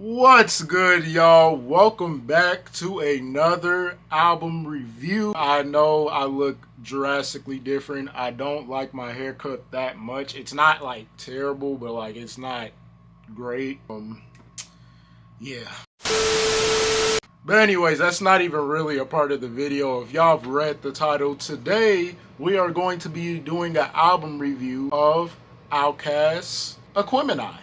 What's good, y'all? Welcome back to another album review. I know I look drastically different. I don't like my haircut that much. It's not like terrible, but like it's not great. Yeah. But anyways, that's not even really a part of the video. If y'all have read the title, today we are going to be doing an album review of Outkast's Aquemini.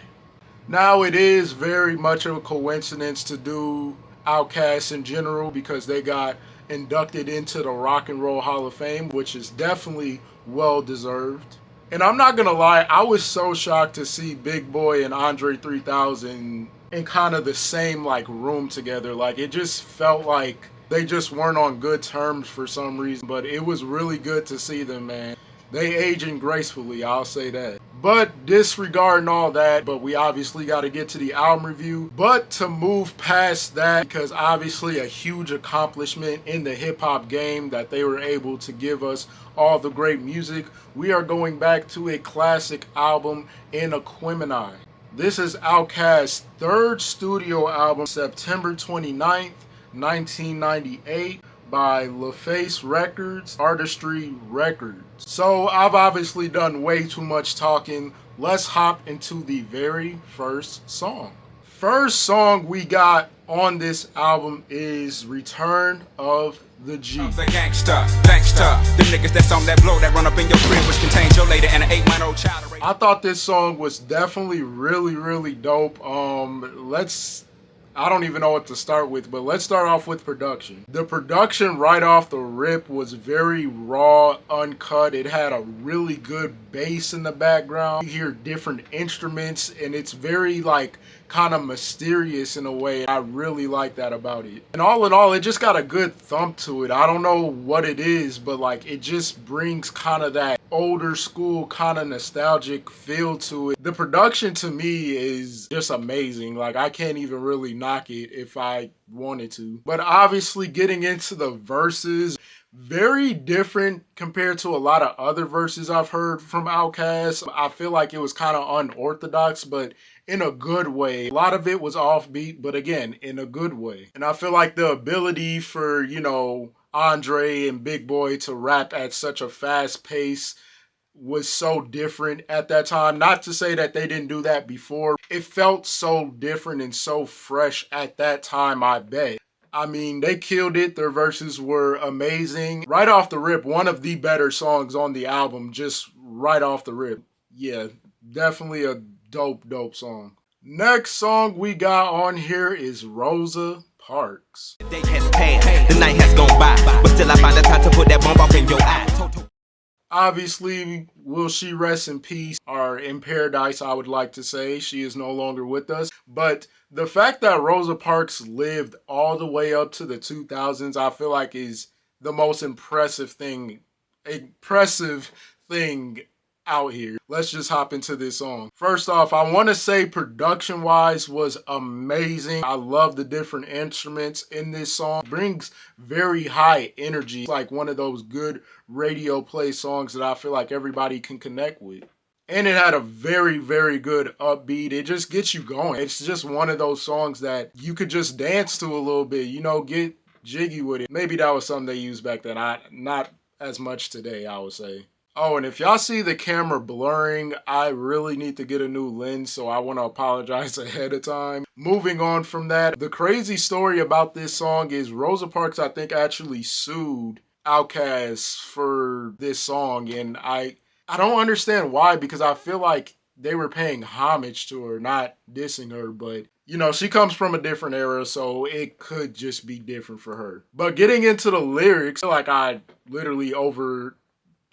Now, it is very much of a coincidence to do Outkast in general because they got inducted into the Rock and Roll Hall of Fame, which is definitely well deserved. And I'm not gonna lie, I was so shocked to see Big Boy and Andre 3000 in kind of the same like room together. Like it just felt like they just weren't on good terms for some reason, but it was really good to see them, man. They aging gracefully, I'll say that. But disregarding all that, but we obviously got to get to the album review. But to move past that, because obviously a huge accomplishment in the hip-hop game that they were able to give us all the great music, we are going back to a classic album in Aquemini. This is Outkast's third studio album, September 29th, 1998. By LaFace Records, Artistry Records. So I've obviously done way too much talking. Let's hop into the very first song. First song we got on this album is Return of the G. The gangsta, the niggas that's on that blow that run up in your crib, which contains your lady and an 8-month-old child. I thought this song was definitely really dope. I don't even know what to start with, but let's start off with production. The production right off the rip was very raw, uncut. It had a really good bass in the background. You hear different instruments, and it's very like kind of mysterious in a way. I really like that about it. And all in all, it just got a good thump to it. I don't know what it is, but like it just brings kind of that older school kind of nostalgic feel to it. The production to me is just amazing. Like I can't even really knock it if I wanted to. But obviously getting into the verses, very different compared to a lot of other verses I've heard from Outkast. I feel like it was kind of unorthodox, but in a good way. A lot of it was offbeat, but again, in a good way. And I feel like the ability for, Andre and Big Boy to rap at such a fast pace was so different at that time. Not to say that they didn't do that before. It felt so different and so fresh at that time, I bet. I mean, they killed it. Their verses were amazing. Right off the rip, one of the better songs on the album, just right off the rip. Yeah, definitely a dope song. Next song we got on here is Rosa Parks. The day has passed, the night has gone by, but still I find the time to put that bomb off in your eye. Obviously, will she rest in peace, or in paradise, I would like to say. She is no longer with us. But the fact that Rosa Parks lived all the way up to the 2000s, I feel like is the most impressive thing out here. Let's just hop into this song. First off, I want to say production-wise was amazing. I love the different instruments in this song. It brings very high energy. It's like one of those good radio play songs that I feel like everybody can connect with. And it had a very good upbeat. It just gets you going. It's just one of those songs that you could just dance to a little bit, get jiggy with it. Maybe that was something they used back then. Not as much today, I would say. Oh, and if y'all see the camera blurring, I really need to get a new lens, so I want to apologize ahead of time. Moving on from that, the crazy story about this song is Rosa Parks, I think, actually sued Outkast for this song, and I don't understand why, because I feel like they were paying homage to her, not dissing her, but she comes from a different era, so it could just be different for her. But getting into the lyrics, like I literally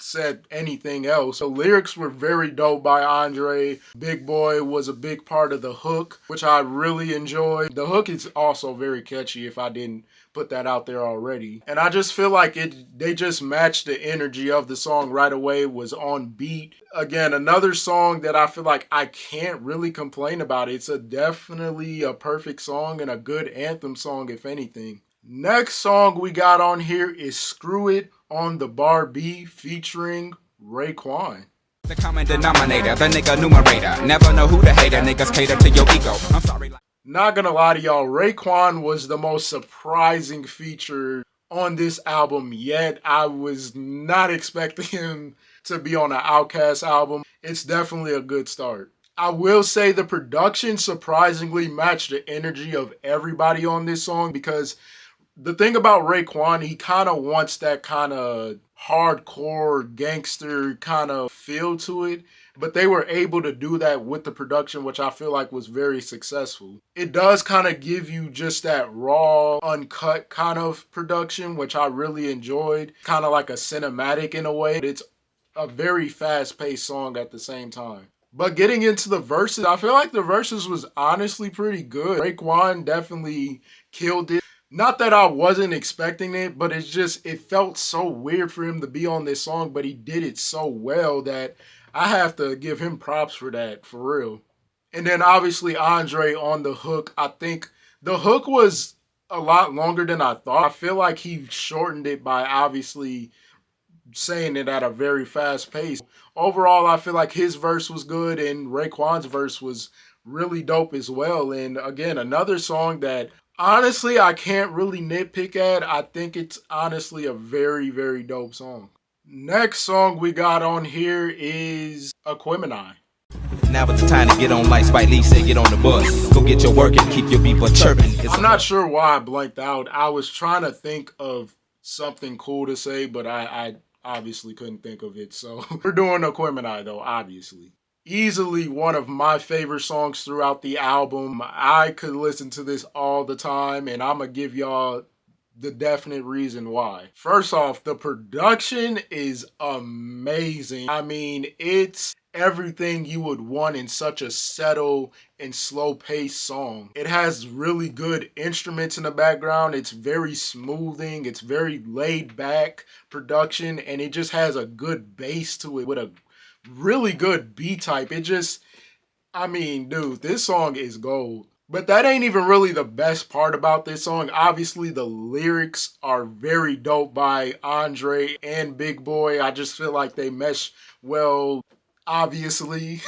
said anything else. The lyrics were very dope by Andre. Big Boy was a big part of the hook, which I really enjoyed. The hook is also very catchy, if I didn't put that out there already. And I just feel like they just matched the energy of the song right away, was on beat. Again, another song that I feel like I can't really complain about. It's definitely a perfect song and a good anthem song, if anything. Next song we got on here is Screw It on the Bar B featuring Raekwon. The common denominator, the nigga numerator. Never know who the hater, niggas cater to your ego. I'm sorry. Not gonna lie to y'all, Raekwon was the most surprising feature on this album yet. I was not expecting him to be on an Outkast album. It's definitely a good start. I will say the production surprisingly matched the energy of everybody on this song, because the thing about Raekwon, he kind of wants that kind of hardcore gangster kind of feel to it, but they were able to do that with the production, which I feel like was very successful. It does kind of give you just that raw, uncut kind of production, which I really enjoyed. Kind of like a cinematic in a way. It's a very fast-paced song at the same time. But getting into the verses, I feel like the verses was honestly pretty good. Raekwon definitely killed it. Not that I wasn't expecting it, but it felt so weird for him to be on this song, but he did it so well that I have to give him props for that, for real. And then obviously Andre on the hook. I think the hook was a lot longer than I thought. I feel like he shortened it by obviously saying it at a very fast pace. Overall, I feel like his verse was good and Raekwon's verse was really dope as well. And again, another song that honestly I can't really nitpick at. I think it's honestly a very, very dope song. Next song we got on here is Aquemini. Now it's the time to get on, like Spike Lee said, get on the bus. Go get your work and keep your people chirping. I'm not sure why I blanked out. I was trying to think of something cool to say, but I obviously couldn't think of it. So we're doing Aquemini though, obviously. Easily one of my favorite songs throughout the album. I could listen to this all the time, and I'm going to give y'all the definite reason why. First off, the production is amazing. I mean, it's everything you would want in such a settled and slow-paced song. It has really good instruments in the background. It's very smoothing. It's very laid-back production, and it just has a good bass to it with a really good beat type. I mean, dude, this song is gold. But that ain't even really the best part about this song. Obviously, the lyrics are very dope by Andre and Big Boy. I just feel like they mesh well, obviously.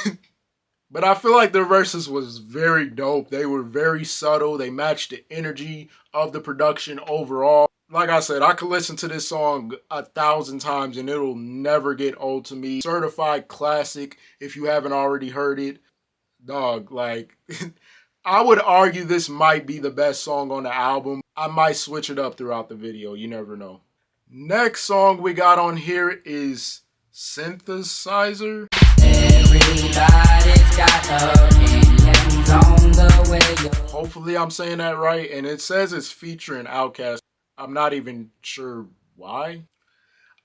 But I feel like the verses was very dope. They were very subtle. They matched the energy of the production overall. Like I said, I could listen to this song 1,000 times and it'll never get old to me. Certified classic if you haven't already heard it. Dog, like, I would argue this might be the best song on the album. I might switch it up throughout the video. You never know. Next song we got on here is Synthesizer. Everybody's got opinions on the way. Hopefully I'm saying that right. And it says it's featuring Outkast. I'm not even sure why.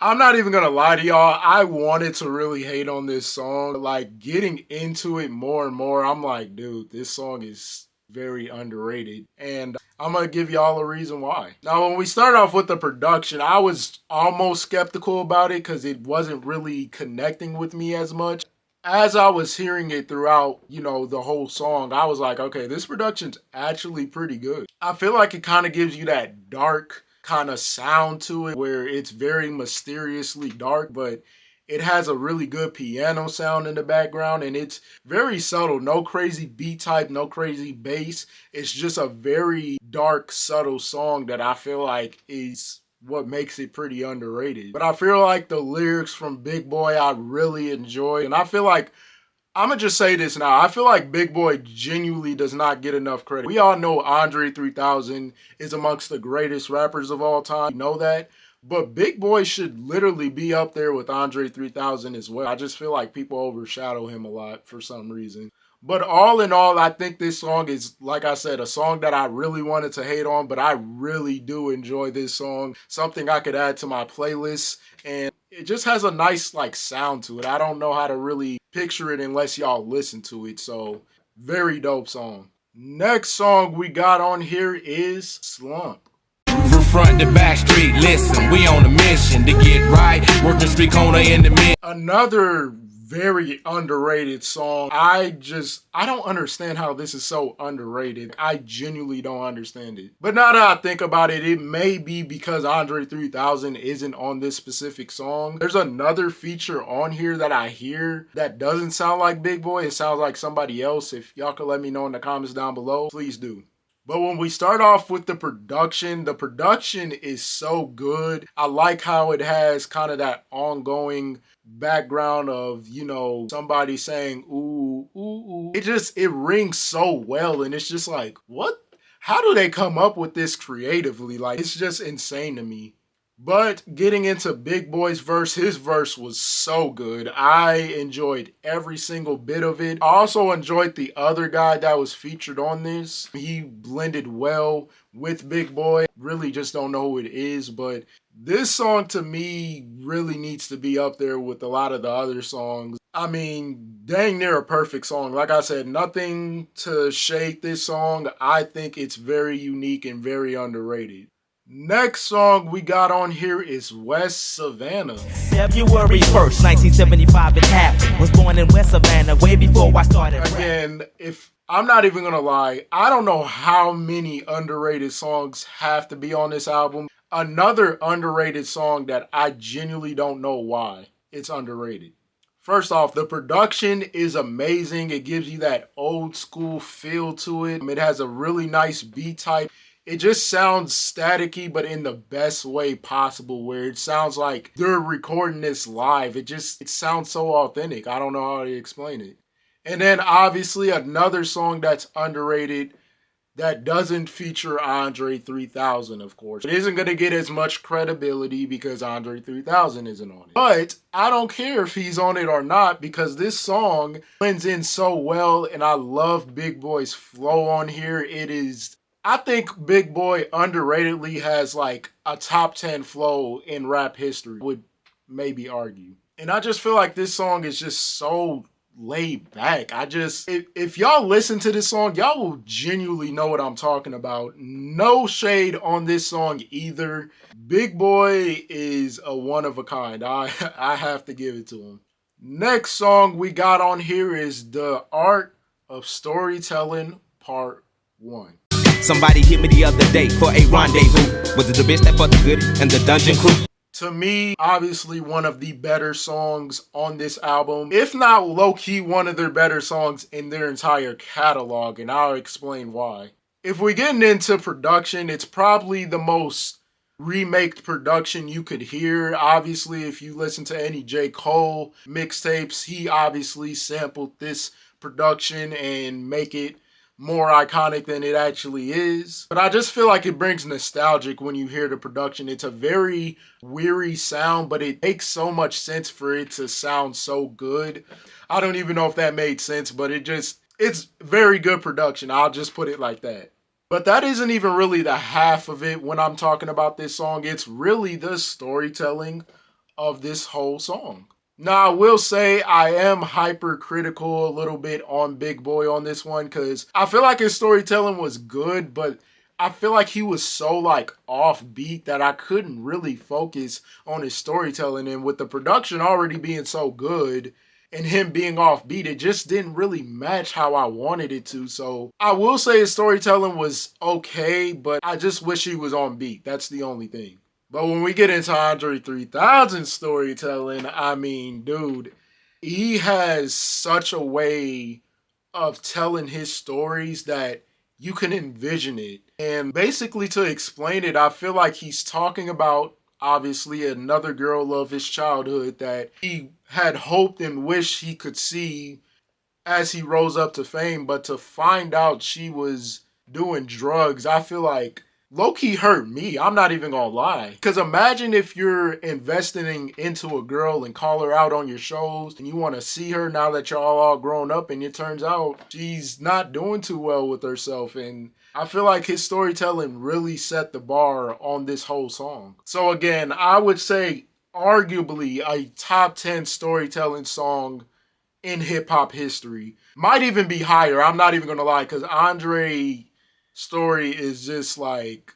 I'm not even gonna lie to y'all. I wanted to really hate on this song. Like, getting into it more and more, I'm like, dude, this song is very underrated. And I'm gonna give y'all a reason why. Now, when we start off with the production, I was almost skeptical about it because it wasn't really connecting with me as much. As I was hearing it throughout, the whole song, I was like, okay, this production's actually pretty good. I feel like it kind of gives you that dark kind of sound to it where it's very mysteriously dark, but it has a really good piano sound in the background and it's very subtle. No crazy beat type, no crazy bass. It's just a very dark, subtle song that I feel like is what makes it pretty underrated. But I feel like the lyrics from Big Boy I really enjoy, and I feel like I'm going to just say this now. I feel like Big Boy genuinely does not get enough credit. We all know Andre 3000 is amongst the greatest rappers of all time. We know that. But Big Boy should literally be up there with Andre 3000 as well. I just feel like people overshadow him a lot for some reason. But all in all, I think this song is, like I said, a song that I really wanted to hate on, but I really do enjoy this song. Something I could add to my playlist, and it just has a nice, sound to it. I don't know how to really picture it unless y'all listen to it, so very dope song. Next song we got on here is Slump. From front to back street, listen, we on a mission to get right. Working street corner in the mid. Another very underrated song. I don't understand how this is so underrated. I genuinely don't understand it. But now that I think about it, it may be because Andre 3000 isn't on this specific song. There's another feature on here that I hear that doesn't sound like Big Boy. It sounds like somebody else. If y'all could let me know in the comments down below, please do. But when we start off with the production is so good. I like how it has kind of that ongoing background of, you know, somebody saying, ooh, ooh, ooh. It rings so well. And it's just like, what? How do they come up with this creatively? Like, it's just insane to me. But getting into Big Boy's verse, his verse was so good. I enjoyed every single bit of it. I also enjoyed the other guy that was featured on this. He blended well with Big Boy. Really just don't know who it is, but this song to me really needs to be up there with a lot of the other songs. I mean, dang near a perfect song. Like I said, nothing to shade this song. I think it's very unique and very underrated. Next song we got on here is West Savannah. February 1st, 1975 it happened. Was born in West Savannah way before I started. Again, if I'm not even gonna lie, I don't know how many underrated songs have to be on this album. Another underrated song that I genuinely don't know why it's underrated. First off, the production is amazing. It gives you that old school feel to it. It has a really nice beat type. It just sounds staticky, but in the best way possible, where it sounds like they're recording this live. It sounds so authentic. I don't know how to explain it. And then obviously another song that's underrated that doesn't feature Andre 3000, of course. It isn't going to get as much credibility because Andre 3000 isn't on it. But I don't care if he's on it or not because this song blends in so well, and I love Big Boy's flow on here. I think Big Boy underratedly has like a top 10 flow in rap history, would maybe argue. And I just feel like this song is just so laid back. If y'all listen to this song, y'all will genuinely know what I'm talking about. No shade on this song either. Big Boy is a one of a kind. I have to give it to him. Next song we got on here is The Art of Storytelling Part 1. Somebody hit me the other day for a rendezvous. Was it the bitch that fucked the goodie and the dungeon crew? To me, obviously one of the better songs on this album, if not low-key one of their better songs in their entire catalog, and I'll explain why. If we're getting into production, it's probably the most remaked production you could hear. Obviously, if you listen to any J. Cole mixtapes, he obviously sampled this production and make it more iconic than it actually is. But I just feel like it brings nostalgic when you hear the production. It's a very weary sound, but it makes so much sense for it to sound so good. I don't even know if that made sense, but it's very good production. I'll just put it like that. But that isn't even really the half of it when I'm talking about this song. It's really the storytelling of this whole song. Now, I will say I am hypercritical a little bit on Big Boy on this one because I feel like his storytelling was good, but I feel like he was so like offbeat that I couldn't really focus on his storytelling. And with the production already being so good and him being offbeat, it just didn't really match how I wanted it to. So I will say his storytelling was okay, but I just wish he was on beat. That's the only thing. But when we get into Andre 3000 storytelling, I mean, dude, he has such a way of telling his stories that you can envision it. And basically to explain it, I feel like he's talking about, obviously, another girl of his childhood that he had hoped and wished he could see as he rose up to fame. But to find out she was doing drugs, I feel like low-key hurt me. I'm not even gonna lie. Because imagine if you're investing into a girl and call her out on your shows and you want to see her now that y'all all grown up and it turns out she's not doing too well with herself. And I feel like his storytelling really set the bar on this whole song. So again, I would say arguably a top 10 storytelling song in hip-hop history. Might even be higher. I'm not even gonna lie, because Andre story is just like,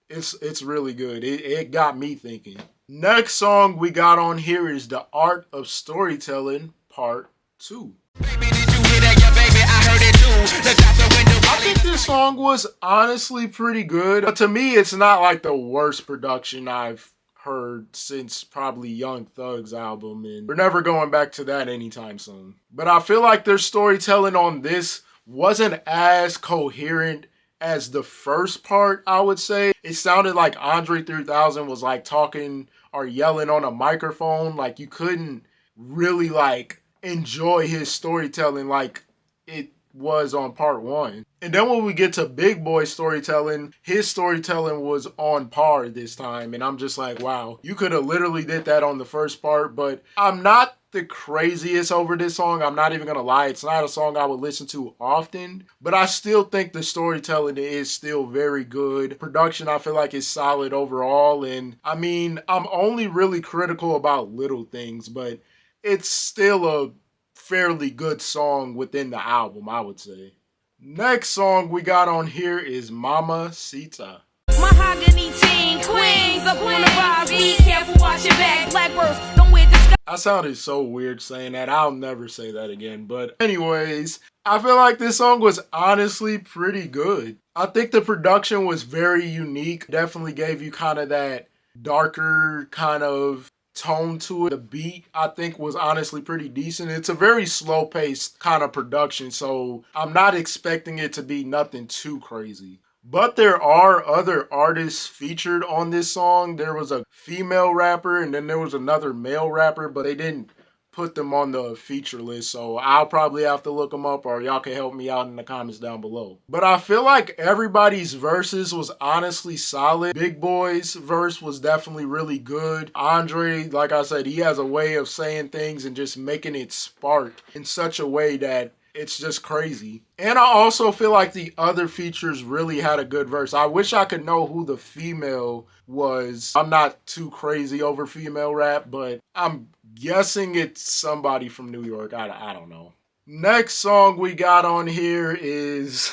it's really good. It got me thinking. Next song we got on here is The Art of Storytelling Part 2. Baby, did you hear that? Yeah, baby, I heard it too. Look out the window. I think this song was honestly pretty good. But to me, it's not like the worst production I've heard since probably Young Thug's album, and we're never going back to that anytime soon. But I feel like their storytelling on this wasn't as coherent as the first part, I would say. It sounded like Andre 3000 was like talking or yelling on a microphone. Like you couldn't really like enjoy his storytelling like it was on part 1. And then when we get to Big Boy's storytelling, his storytelling was on par this time. And I'm just like, wow, you could have literally did that on the first part. But I'm not the craziest over this song. I'm not even gonna lie. It's not a song I would listen to often, but I still think the storytelling is still very good. Production, I feel like, is solid overall. And I mean, I'm only really critical about little things, but it's still a fairly good song within the album, I would say. Next song we got on here is Mama Sita. Mahogany teen queens up on the rise. Be careful, watch your back. Blackbirds, don't wear disguise. I sounded so weird saying that. I'll never say that again. But anyways, I feel like this song was honestly pretty good. I think the production was very unique. Definitely gave you kind of that darker kind of tone to it. The beat, I think, was honestly pretty decent. It's a very slow-paced kind of production, so I'm not expecting it to be nothing too crazy. But there are other artists featured on this song. There was a female rapper and then there was another male rapper, but they didn't put them on the feature list, so I'll probably have to look them up, or y'all can help me out in the comments down below. But I feel like everybody's verses was honestly solid. Big Boy's verse was definitely really good. Andre, like I said, he has a way of saying things and just making it spark in such a way that it's just crazy. And I also feel like the other features really had a good verse. I wish I could know who the female was. I'm not too crazy over female rap, but I'm guessing it's somebody from New York. I don't know. Next song we got on here is...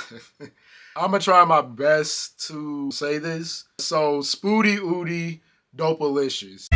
I'm going to try my best to say this. So, Spooty Oodie Dopalicious.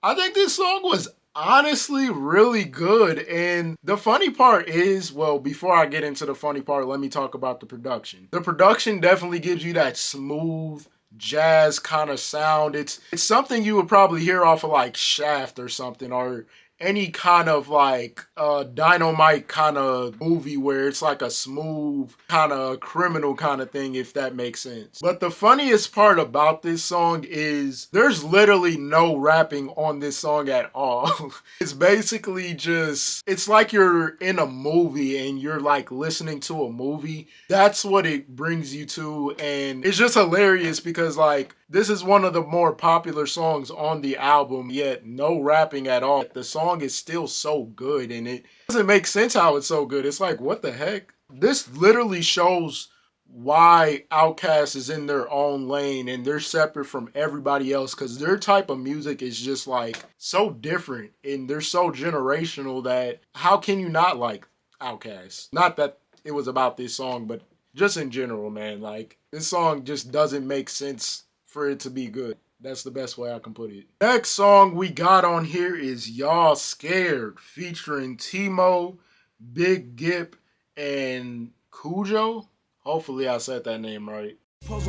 I think this song was honestly really good, and the funny part is, well, before I get into the funny part, let me talk about the production. The production definitely gives you that smooth jazz kind of sound. It's something you would probably hear off of like Shaft or something, or any kind of like Dynamite kind of movie where it's like a smooth kind of criminal kind of thing, if that makes sense. But the funniest part about this song is there's literally no rapping on this song at all. It's basically just, it's like you're in a movie and you're like listening to a movie. That's what it brings you to, and it's just hilarious because like this is one of the more popular songs on the album, yet no rapping at all. The song is still so good, and it doesn't make sense how it's so good. It's like, what the heck? This literally shows why Outkast is in their own lane and they're separate from everybody else, because their type of music is just like so different and they're so generational that how can you not like Outkast? Not that it was about this song, but just in general, man. Like, this song just doesn't make sense for it to be good. That's the best way I can put it. Next song we got on here is Y'all Scared, featuring Timo, Big Gip, and Cujo. Hopefully I said that name right.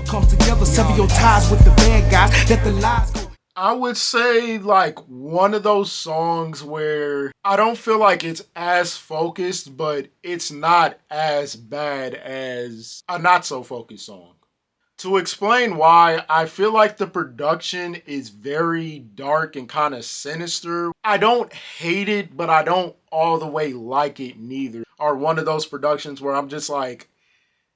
Come together, sever your ties with the bad guys. Let the lies go. I would say like one of those songs where I don't feel like it's as focused, but it's not as bad as a not so focused song. To explain why, I feel like the production is very dark and kind of sinister. I don't hate it, but I don't all the way like it neither. Or one of those productions where I'm just like,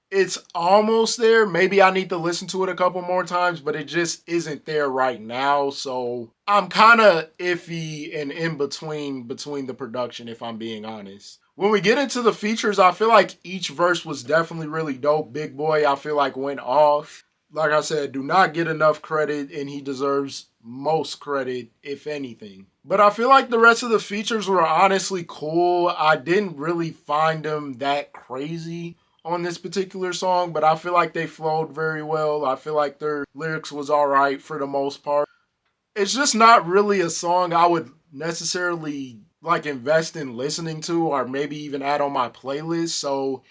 it's almost there. Maybe I need to listen to it a couple more times, but it just isn't there right now. So I'm kind of iffy and in between the production, if I'm being honest. When we get into the features, I feel like each verse was definitely really dope. Big Boy, I feel like, went off. Like I said, do not get enough credit, and he deserves most credit, if anything. But I feel like the rest of the features were honestly cool. I didn't really find them that crazy on this particular song, but I feel like they flowed very well. I feel like their lyrics was all right for the most part. It's just not really a song I would necessarily like invest in listening to or maybe even add on my playlist. So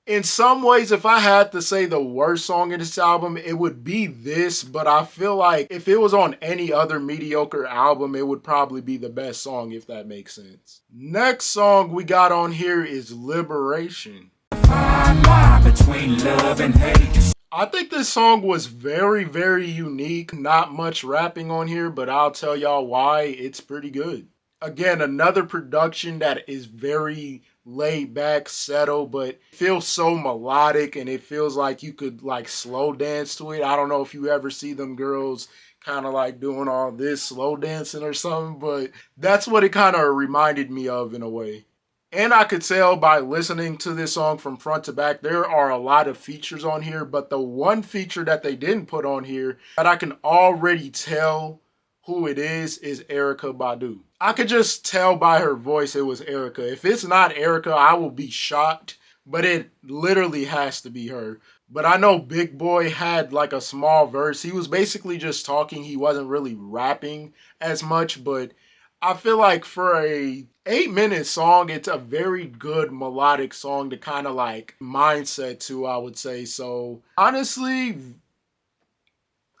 in some ways, if I had to say the worst song in this album, it would be this, but I feel like if it was on any other mediocre album, it would probably be the best song, if that makes sense. Next song we got on here is Liberation. Between love and hate. I think this song was very, very unique. Not much rapping on here, but I'll tell y'all why. It's pretty good. Again, another production that is very laid back, settled, but feels so melodic and it feels like you could like slow dance to it. I don't know if you ever see them girls kind of like doing all this slow dancing or something, but that's what it kind of reminded me of in a way. And I could tell by listening to this song from front to back, there are a lot of features on here, but the one feature that they didn't put on here that I can already tell who it is Erykah Badu. I could just tell by her voice it was Erykah. If it's not Erykah, I will be shocked, but it literally has to be her. But I know Big Boy had like a small verse. He was basically just talking. He wasn't really rapping as much, but I feel like for a 8-minute song, it's a very good melodic song to kind of like mindset to, I would say. So honestly,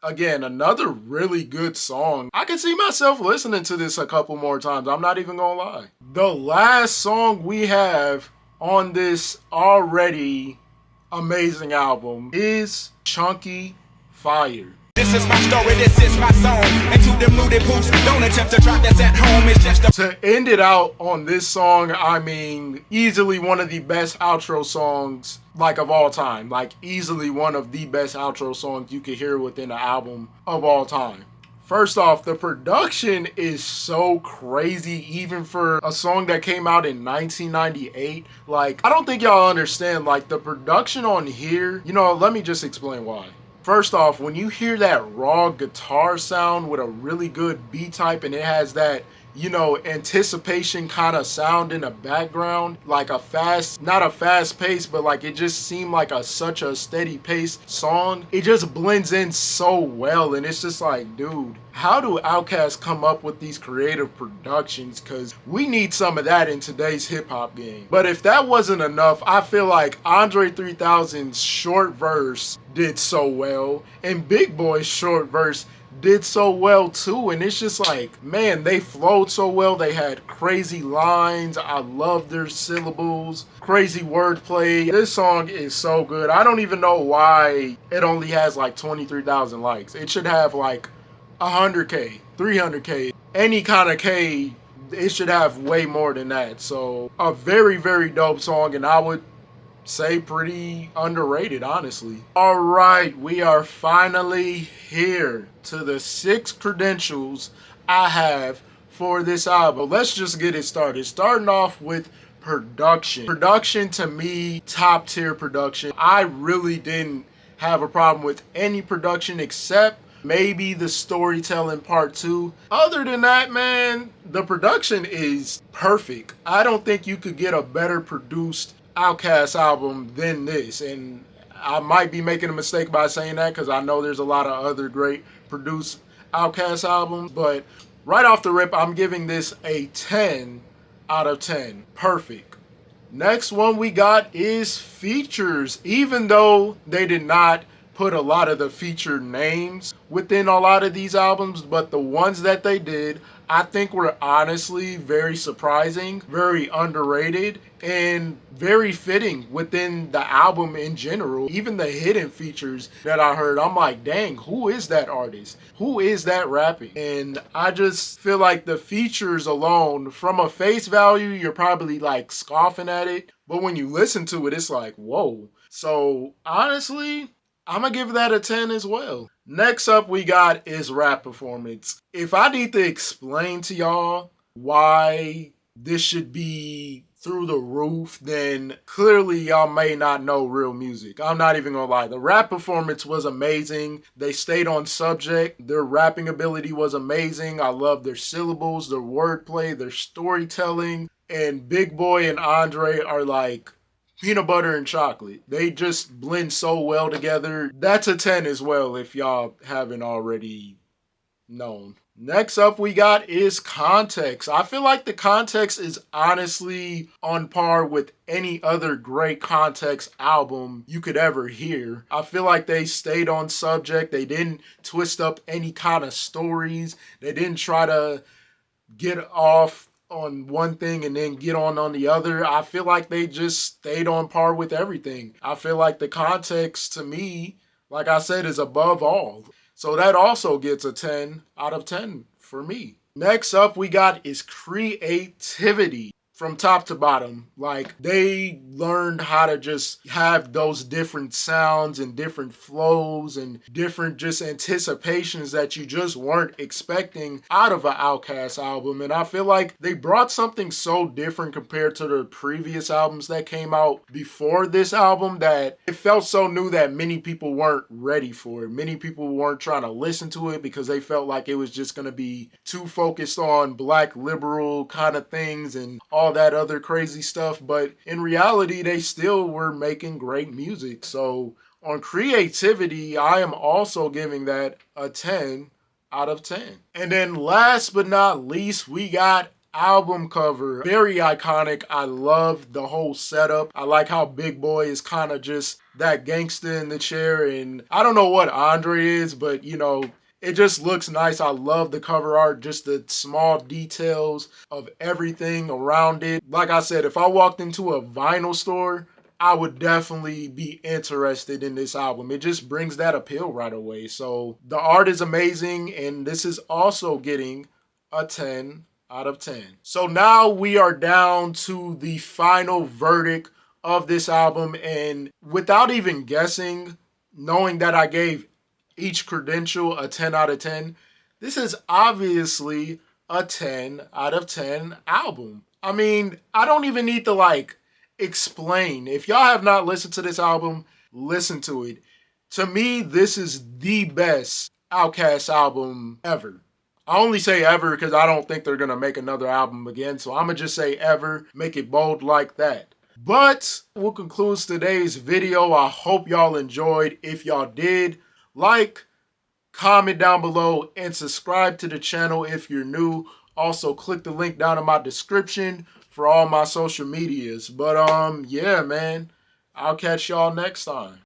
again, another really good song. I can see myself listening to this a couple more times. I'm not even gonna lie. The last song we have on this already amazing album is Chunky Fire. This is my story, this is my song. And to them nudie poops, don't attempt to drop this at home. It's just To end it out on this song, I mean, easily one of the best outro songs, like, of all time. Like, easily one of the best outro songs you could hear within an album of all time. First off, the production is so crazy, even for a song that came out in 1998. Like, I don't think y'all understand, like, the production on here, you know, let me just explain why. First off, when you hear that raw guitar sound with a really good beat type and it has that, you know, anticipation kind of sound in the background, like a fast, not a fast pace, but like it just seemed like such a steady pace song. It just blends in so well and it's just like, dude, how do Outkast come up with these creative productions? Because we need some of that in today's hip-hop game. But if that wasn't enough, I feel like Andre 3000's short verse did so well and Big Boy's short verse did so well too, and it's just like, man, they flowed so well. They had crazy lines. I love their syllables, crazy wordplay. This song is so good. I don't even know why it only has like 23,000 likes. It should have like 100K, 300K, any kind of K. It should have way more than that. So a very, very dope song, and I would say pretty underrated, honestly. All right, we are finally here to the 6 credentials I have for this album. Let's just get it started. Starting off with production. Production, to me, top tier production. I really didn't have a problem with any production except maybe the storytelling part 2. Other than that, man, the production is perfect. I don't think you could get a better produced Outkast album than this, and I might be making a mistake by saying that because I know there's a lot of other great produced Outkast albums, but right off the rip, I'm giving this a 10 out of 10. Perfect. Next one we got is features. Even though they did not put a lot of the featured names within a lot of these albums, but the ones that they did, I think were honestly very surprising, very underrated, and very fitting within the album in general. Even the hidden features that I heard, I'm like, dang, who is that artist? Who is that rapping? And I just feel like the features alone, from a face value, you're probably like scoffing at it, but when you listen to it, it's like, whoa. So honestly, I'm gonna give that a 10 as well. Next up we got is rap performance. If I need to explain to y'all why this should be through the roof, then clearly y'all may not know real music. I'm not even gonna lie. The rap performance was amazing. They stayed on subject. Their rapping ability was amazing. I love their syllables, their wordplay, their storytelling. And Big Boy and Andre are like peanut butter and chocolate. They just blend so well together. That's a 10 as well if y'all haven't already known. Next up we got is Context. I feel like the Context is honestly on par with any other great Context album you could ever hear. I feel like they stayed on subject. They didn't twist up any kind of stories. They didn't try to get off on one thing and then get on the other. I feel like they just stayed on par with everything. I feel like the Context to me, like I said, is above all. So that also gets a 10 out of 10 for me. Next up we got is Creativity. From top to bottom, like they learned how to just have those different sounds and different flows and different just anticipations that you just weren't expecting out of an Outkast album. And I feel like they brought something so different compared to the previous albums that came out before this album that it felt so new that many people weren't ready for it. Many people weren't trying to listen to it because they felt like it was just going to be too focused on black liberal kind of things and all that other crazy stuff, but in reality they still were making great music. So on Creativity, I am also giving that a 10 out of 10. And then last but not least, we got album cover. Very iconic. I love the whole setup. I like how Big Boy is kind of just that gangster in the chair, and I don't know what Andre is, but you know, it just looks nice. I love the cover art, just the small details of everything around it. Like I said, if I walked into a vinyl store, I would definitely be interested in this album. It just brings that appeal right away. So the art is amazing, and this is also getting a 10 out of 10. So now we are down to the final verdict of this album, and without even guessing, knowing that I gave each credential a 10 out of 10, this is obviously a 10 out of 10 album. I mean, I don't even need to like explain. If y'all have not listened to this album, listen to it. To me, this is the best Outkast album ever. I only say ever because I don't think they're going to make another album again, so I'm going to just say ever, make it bold like that. But we'll conclude today's video. I hope y'all enjoyed. If y'all did, like, comment down below, and subscribe to the channel if you're new. Also, click the link down in my description for all my social medias. But yeah, man, I'll catch y'all next time.